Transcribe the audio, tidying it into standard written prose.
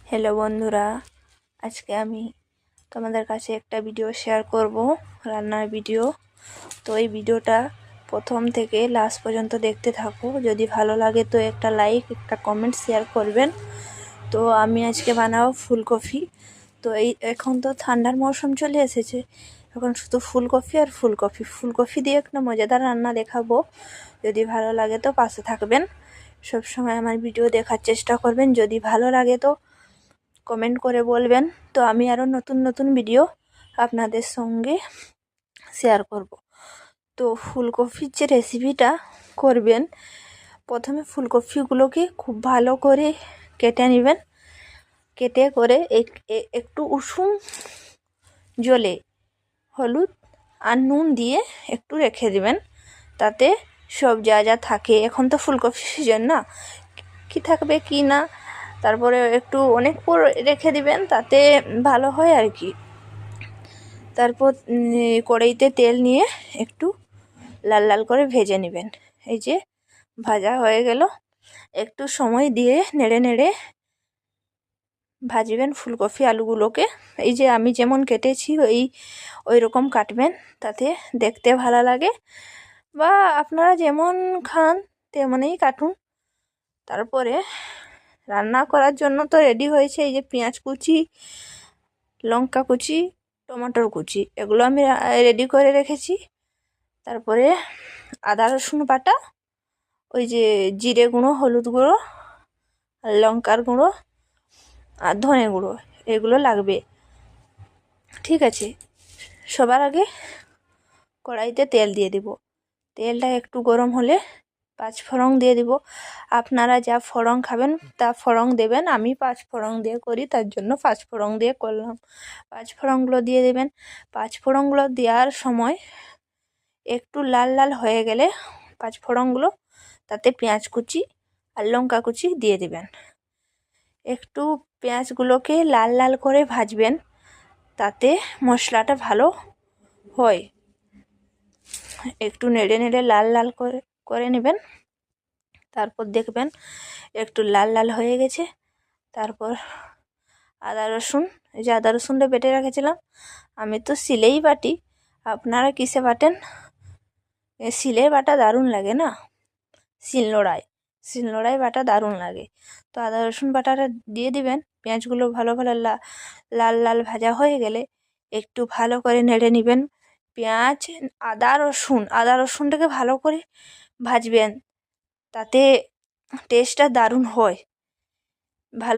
Hello বন্ধুরা, আজকে আমি তোমাদের কাছে একটা ভিডিও শেয়ার করব, রান্নার ভিডিও। তো এই ভিডিওটা প্রথম থেকে লাস্ট পর্যন্ত দেখতে থাকো। যদি ভালো লাগে তো একটা লাইক, একটা কমেন্ট, শেয়ার করবেন। তো আমি আজকে বানাবো ফুলকপি। তো এখন তো ঠান্ডার মৌসুম চলে এসেছে, এখন শুধু ফুলকপি আর ফুলকপি দিয়ে একটা মজাদার রান্না দেখাবো। যদি ভালো লাগে তো পাশে থাকবেন, সব সময় আমার ভিডিও দেখার চেষ্টা করবেন। যদি ভালো লাগে তো কমেন্ট করে বলবেন, তো আমি আরও নতুন নতুন ভিডিও আপনাদের সঙ্গে শেয়ার করব। তো ফুলকপির যে রেসিপিটা করবেন, প্রথমে ফুলকপিগুলোকে খুব ভালো করে কেটে নেবেন। কেটে করে একটু উষুম জলে হলুদ আর নুন দিয়ে একটু রেখে দিবেন, তাতে সব যা যা থাকে, এখন তো ফুলকপি সিজন না, কি থাকবে কি না, তারপরে একটু অনেক পর রেখে দিবেন, তাতে ভালো হয় আর কি। তারপর কড়াইতে তেল নিয়ে একটু লাল লাল করে ভেজে নেবেন। এই যে ভাজা হয়ে গেল, একটু সময় দিয়ে নেড়ে নেড়ে ভাজবেন ফুলকপি আলুগুলোকে। এই যে আমি যেমন কেটেছি ওই রকম কাটবেন, তাতে দেখতে ভালো লাগে, বা আপনারা যেমন খান তেমনই কাটুন। তারপরে রান্না করার জন্য তো রেডি হয়েছে, এই যে পেঁয়াজ কুচি, লঙ্কা কুচি, টমেটোর কুচি, এগুলো আমি রেডি করে রেখেছি। তারপরে আদা রসুন বাটা, ওই যে জিরে গুঁড়ো, হলুদ গুঁড়ো, আর লঙ্কার গুঁড়ো আর ধনে গুঁড়ো, এগুলো লাগবে। ঠিক আছে, সবার আগে কড়াইতে তেল দিয়ে দিব। তেলটা একটু গরম হলে পাঁচফোড়ন দিয়ে দিব। আপনারা যা ফোড়ন খাবেন তা ফোড়ন দেবেন, আমি পাঁচফোড়ন দিয়ে করি, তার জন্য পাঁচফোড়ন দিয়ে করলাম। পাঁচফোড়নগুলো দিয়ে দেবেন। পাঁচফোড়নগুলো দেওয়ার সময় একটু লাল লাল হয়ে গেলে পাঁচফোড়নগুলো, তাতে পেঁয়াজ কুচি আর লঙ্কা কুচি দিয়ে দেবেন। একটু পেঁয়াজগুলোকে লাল লাল করে ভাজবেন, তাতে মশলাটা ভালো হয়। একটু নেড়ে নেড়ে লাল লাল করে নেবেন। তারপর দেখবেন একটু লাল লাল হয়ে গেছে। তারপর আদা রসুন, এই যে আদা রসুনটা বেটে রেখেছিলাম, আমি তো শিলেই বাটি, আপনারা কিসে বাটেন? শিলে বাটা দারুণ লাগে না, শিলনোড়ায় বাটা দারুণ লাগে। তো আদা রসুন বাটাটা দিয়ে দিবেন। পেঁয়াজগুলো ভালো ভালো লাল লাল ভাজা হয়ে গেলে একটু ভালো করে নেড়ে নেবেন। পেঁয়াজ, আদা রসুনটাকে ভালো করে ভাজবেন, তাতে টেস্টটা দারুণ হয়। ভালো